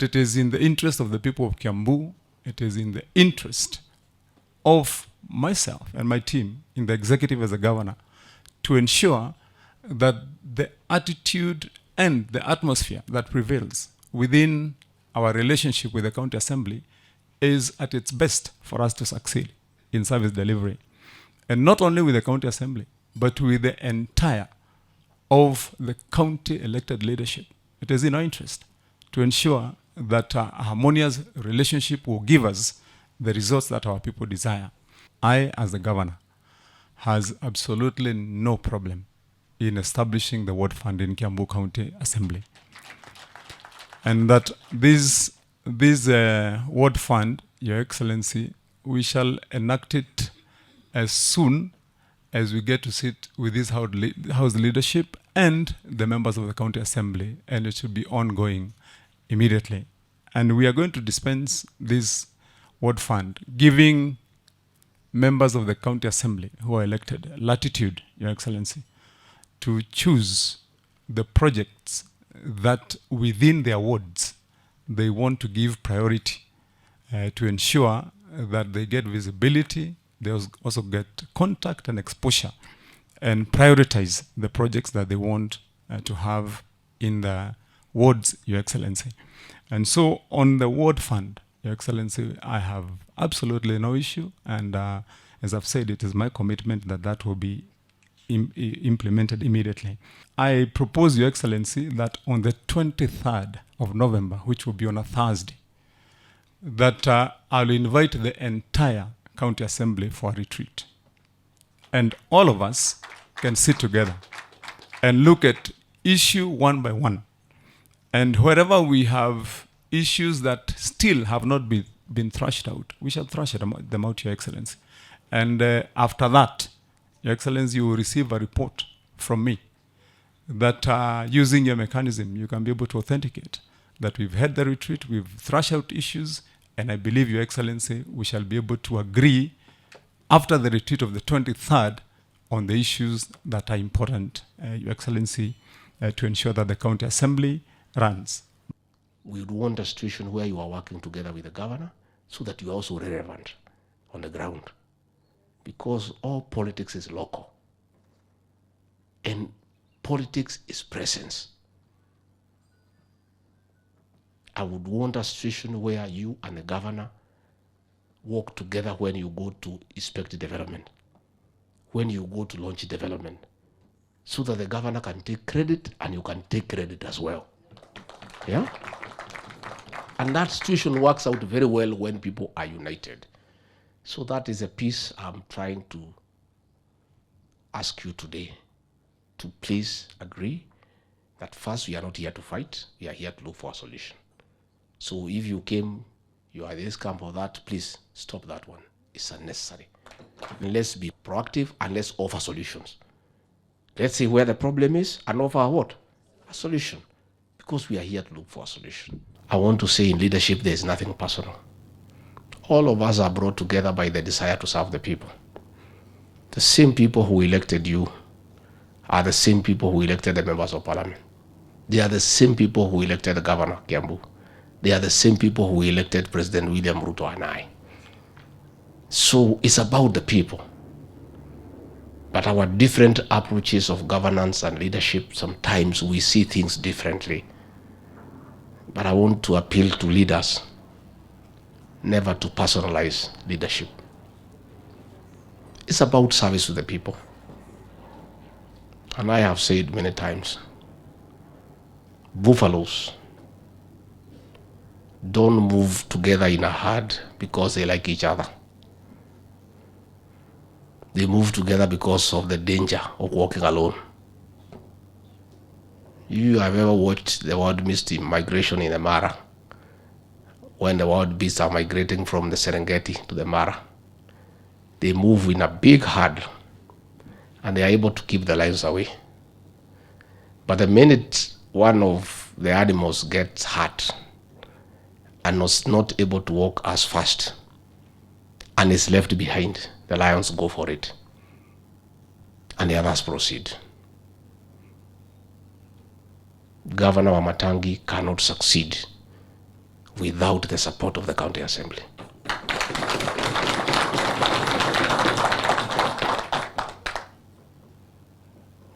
it is in the interest of the people of Kiambu, it is in the interest of myself and my team in the executive as a governor to ensure that the attitude and the atmosphere that prevails within our relationship with the county assembly is at its best for us to succeed in service delivery. And not only with the county assembly, but with the entire of the county elected leadership. It is in our interest to ensure that a harmonious relationship will give us the results that our people desire. I, as the governor, has absolutely no problem in establishing the ward fund in Kiambu County Assembly. And that this ward fund, Your Excellency, we shall enact it as soon as we get to sit with this House leadership and the members of the County Assembly, and it should be ongoing immediately. And we are going to dispense this ward fund, giving members of the County Assembly who are elected latitude, Your Excellency, to choose the projects that within their wards they want to give priority to ensure that they get visibility, they also get contact and exposure, and prioritize the projects that they want to have in the wards, Your Excellency. And so on the ward fund, Your Excellency, I have absolutely no issue, and as I've said, it is my commitment that that will be implemented immediately. I propose, Your Excellency, that on the 23rd of November, which will be on a Thursday, that I'll invite the entire County Assembly for a retreat. And all of us can sit together and look at issue one by one. And wherever we have issues that still have not been thrashed out, we shall thrash them out, Your Excellency. And after that, Your Excellency, you will receive a report from me that using your mechanism, you can be able to authenticate that we've had the retreat, we've thrashed out issues, and I believe, Your Excellency, we shall be able to agree after the retreat of the 23rd on the issues that are important, Your Excellency, to ensure that the County Assembly runs. We would want a situation where you are working together with the governor so that you are also relevant on the ground. Because all politics is local. And politics is presence. I would want a situation where you and the governor work together when you go to inspect development, when you go to launch development, so that the governor can take credit and you can take credit as well. Yeah? And that situation works out very well when people are united. So that is a piece I'm trying to ask you today to please agree that first, we are not here to fight, we are here to look for a solution. So if you came, you are this camp or that, please stop that one. It's unnecessary. And let's be proactive and let's offer solutions. Let's see where the problem is and offer what? A solution. Because we are here to look for a solution. I want to say in leadership, there is nothing personal. All of us are brought together by the desire to serve the people. The same people who elected you are the same people who elected the members of parliament. They are the same people who elected the governor, Kiambu. They are the same people who elected President William Ruto and I. So it's about the people. But our different approaches of governance and leadership, sometimes we see things differently. But I want to appeal to leaders never to personalize leadership. It's about service to the people. And I have said many times, buffaloes don't move together in a herd because they like each other. They move together because of the danger of walking alone. You have ever watched the wild beast migration in the Mara? When the wild beasts are migrating from the Serengeti to the Mara, they move in a big herd and they are able to keep the lions away. But the minute one of the animals gets hurt and was not able to walk as fast and is left behind, the lions go for it and the others proceed. Governor Wamatangi cannot succeed without the support of the county assembly.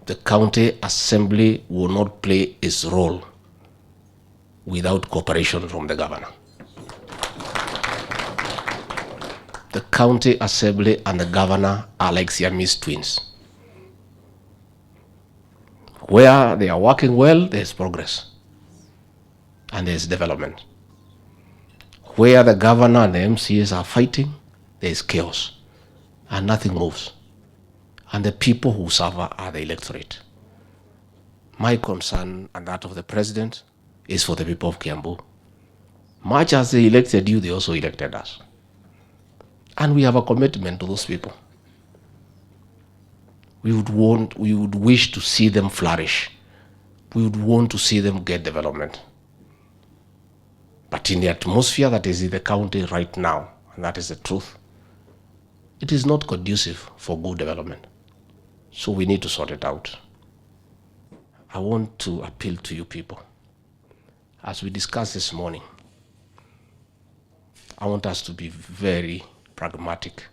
The county assembly will not play its role without cooperation from the governor. The county assembly and the governor are like Siamese twins. Where they are working well, there's progress and there's development. Where the governor and the MCAs are fighting, there's chaos and nothing moves. And the people who suffer are the electorate. My concern and that of the president is for the people of Kiambu. Much as they elected you, they also elected us. And we have a commitment to those people. We would wish to see them flourish. We would want to see them get development. But in the atmosphere that is in the county right now, and that is the truth, it is not conducive for good development. So we need to sort it out. I want to appeal to you people. As we discussed this morning, I want us to be very pragmatic,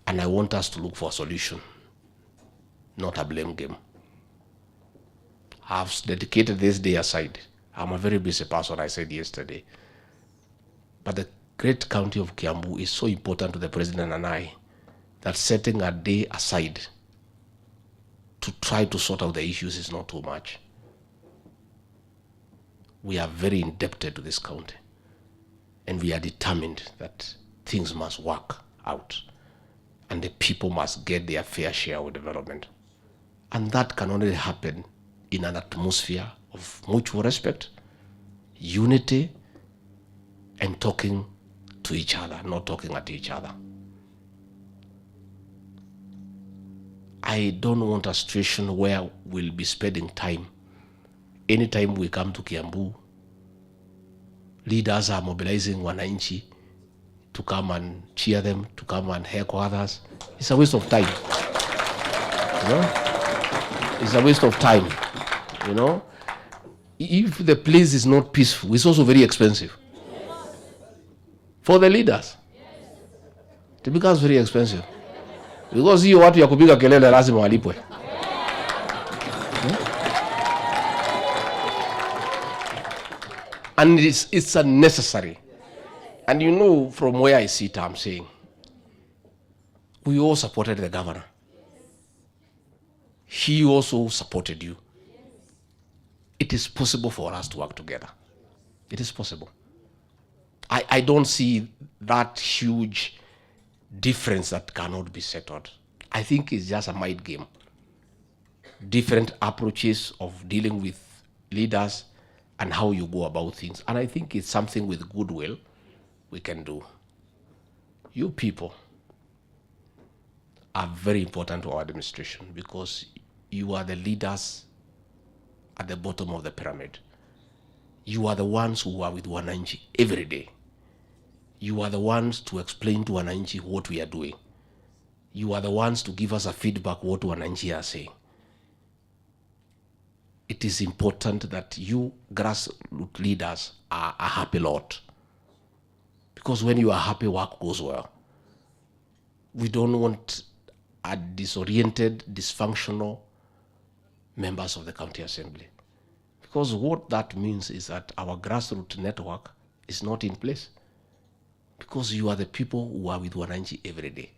and I want us to look for a solution, not a blame game. I've dedicated this day aside. I'm a very busy person, I said yesterday. But the great county of Kiambu is so important to the president and I that setting a day aside to try to sort out the issues is not too much. We are very indebted to this county, and we are determined that things must work out and the people must get their fair share of development. And that can only happen in an atmosphere of mutual respect, unity, and talking to each other, not talking at each other. I don't want a situation where we'll be spending time. Anytime we come to Kiambu, leaders are mobilizing wananchi to come and cheer them, to come and heckle others. It's a waste of time. You know? It's a waste of time. You know? If the place is not peaceful, it's also very expensive. For the leaders. It becomes very expensive. Because hiyo watu ya kupiga kelele lazima walipwe. And it's unnecessary. And you know from where I sit, I'm saying, we all supported the governor. He also supported you. It is possible for us to work together. It is possible. I don't see that huge difference that cannot be settled. I think it's just a mind game. Different approaches of dealing with leaders and how you go about things. And I think it's something with goodwill we can do. You people are very important to our administration because you are the leaders at the bottom of the pyramid. You are the ones who are with wananchi every day. You are the ones to explain to wananchi what we are doing. You are the ones to give us a feedback what wananchi are saying. It is important that you grassroots leaders are a happy lot. Because when you are happy, work goes well. We don't want a disoriented, dysfunctional members of the county assembly. Because what that means is that our grassroots network is not in place. Because you are the people who are with wananchi every day.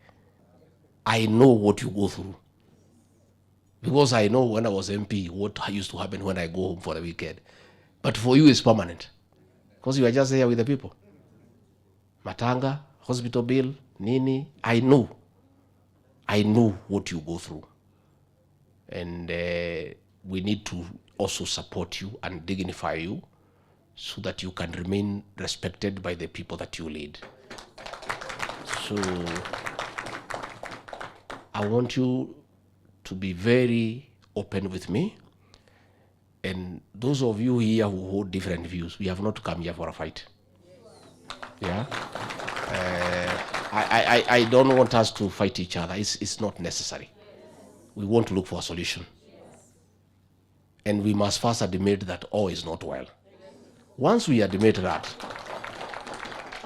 I know what you go through. Because I know when I was MP what used to happen when I go home for the weekend. But for you it's permanent. Because you are just there with the people. Matanga, hospital bill, nini, I know what you go through. And we need to also support you and dignify you so that you can remain respected by the people that you lead. So I want you to be very open with me. And those of you here who hold different views, we have not come here for a fight. Yeah? I don't want us to fight each other. It's not necessary. We want to look for a solution. And we must first admit that all is not well. Once we admit that,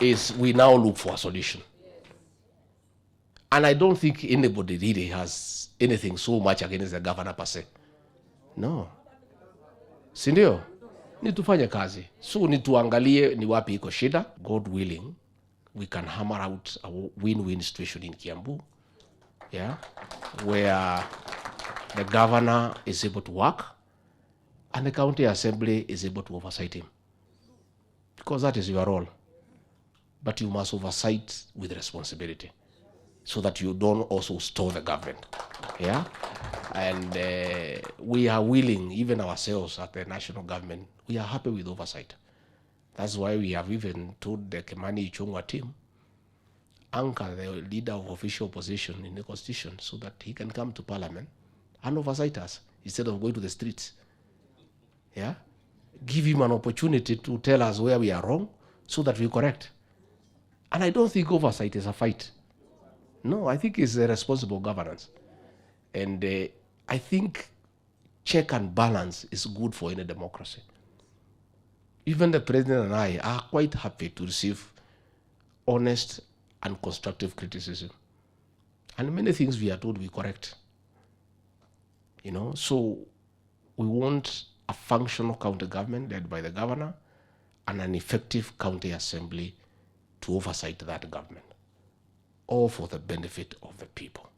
is we now look for a solution. And I don't think anybody really has anything so much against the governor per se. No. Si ndio? Ni tufanye kazi. So ni tuangalie ni wapi iko shida. God willing, we can hammer out a win-win situation in Kiambu. Yeah. Where the governor is able to work and the county assembly is able to oversight him. Because that is your role. But you must oversight with responsibility so that you don't also store the government. Yeah? And we are willing, even ourselves at the national government, we are happy with oversight. That's why we have even told the Kimani Ichung'wa team, anchor the leader of official opposition in the constitution so that he can come to parliament and oversight us instead of going to the streets. Yeah? Give him an opportunity to tell us where we are wrong so that we correct. And I don't think oversight is a fight. No, I think it's a responsible governance. And I think check and balance is good for any democracy. Even the president and I are quite happy to receive honest and constructive criticism. And many things we are told we correct. You know, so we want a functional county government led by the governor and an effective county assembly to oversight that government, all for the benefit of the people.